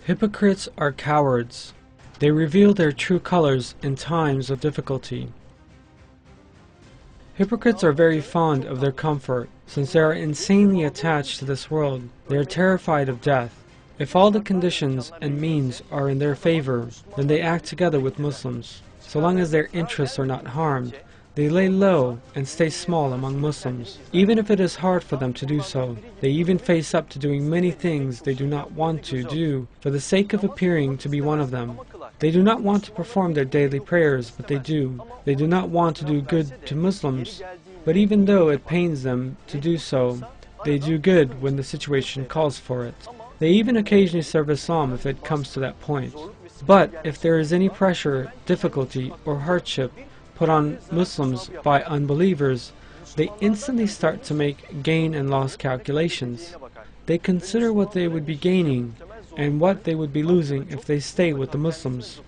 Hypocrites are cowards. They reveal their true colors in times of difficulty. Hypocrites are very fond of their comfort, since they are insanely attached to this world. They are terrified of death. If all the conditions and means are in their favor, then they act together with Muslims. So long as their interests are not harmed, they lay low and stay small among Muslims. Even if it is hard for them to do so, they even face up to doing many things they do not want to do for the sake of appearing to be one of them. They do not want to perform their daily prayers, but they do. They do not want to do good to Muslims, but even though it pains them to do so, they do good when the situation calls for it. They even occasionally serve Islam if it comes to that point. But if there is any pressure, difficulty, or hardship put on Muslims by unbelievers, they instantly start to make gain and loss calculations. They consider what they would be gaining and what they would be losing if they stay with the Muslims.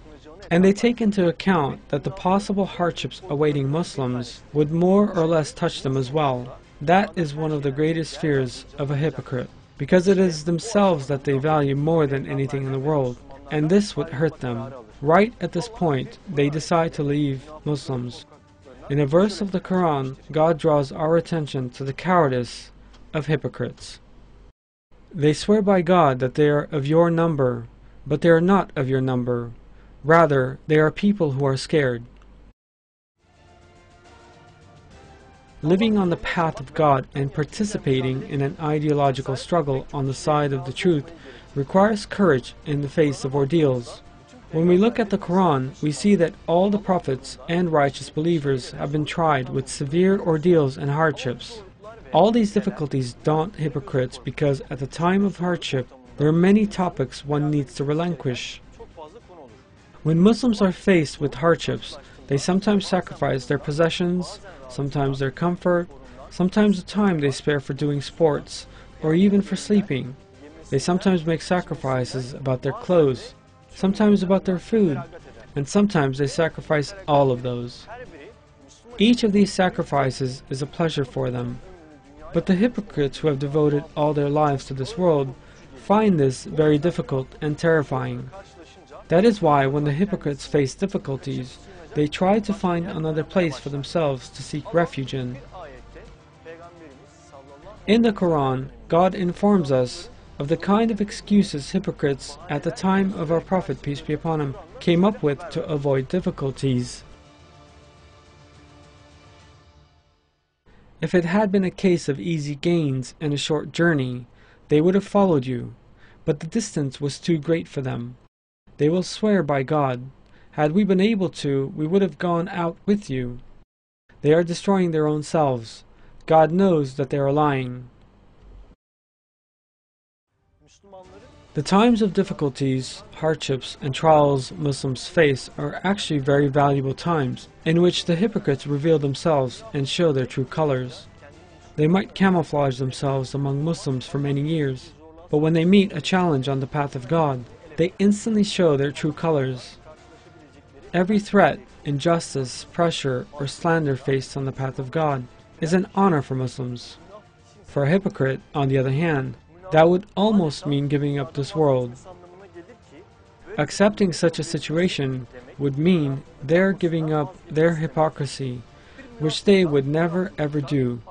And they take into account that the possible hardships awaiting Muslims would more or less touch them as well. That is one of the greatest fears of a hypocrite, because it is themselves that they value more than anything in the world, and this would hurt them. Right at this point, they decide to leave Muslims. In a verse of the Quran, God draws our attention to the cowardice of hypocrites. They swear by God that they are of your number, but they are not of your number. Rather, they are people who are scared. Living on the path of God and participating in an ideological struggle on the side of the truth requires courage in the face of ordeals. When we look at the Quran, we see that all the prophets and righteous believers have been tried with severe ordeals and hardships. All these difficulties daunt hypocrites because at the time of hardship, there are many topics one needs to relinquish. When Muslims are faced with hardships, they sometimes sacrifice their possessions, sometimes their comfort, sometimes the time they spare for doing sports, or even for sleeping. They sometimes make sacrifices about their clothes, sometimes about their food, and sometimes they sacrifice all of those. Each of these sacrifices is a pleasure for them. But the hypocrites who have devoted all their lives to this world find this very difficult and terrifying. That is why when the hypocrites face difficulties, they try to find another place for themselves to seek refuge in. In the Quran, God informs us of the kind of excuses hypocrites at the time of our Prophet, peace be upon him, came up with to avoid difficulties. If it had been a case of easy gains and a short journey, they would have followed you, but the distance was too great for them. They will swear by God, had we been able to, we would have gone out with you. They are destroying their own selves. God knows that they are lying. The times of difficulties, hardships, and trials Muslims face are actually very valuable times in which the hypocrites reveal themselves and show their true colors. They might camouflage themselves among Muslims for many years, but when they meet a challenge on the path of God, they instantly show their true colors. Every threat, injustice, pressure, or slander faced on the path of God is an honor for Muslims. For a hypocrite, on the other hand, that would almost mean giving up this world. Accepting such a situation would mean their giving up their hypocrisy, which they would never ever do.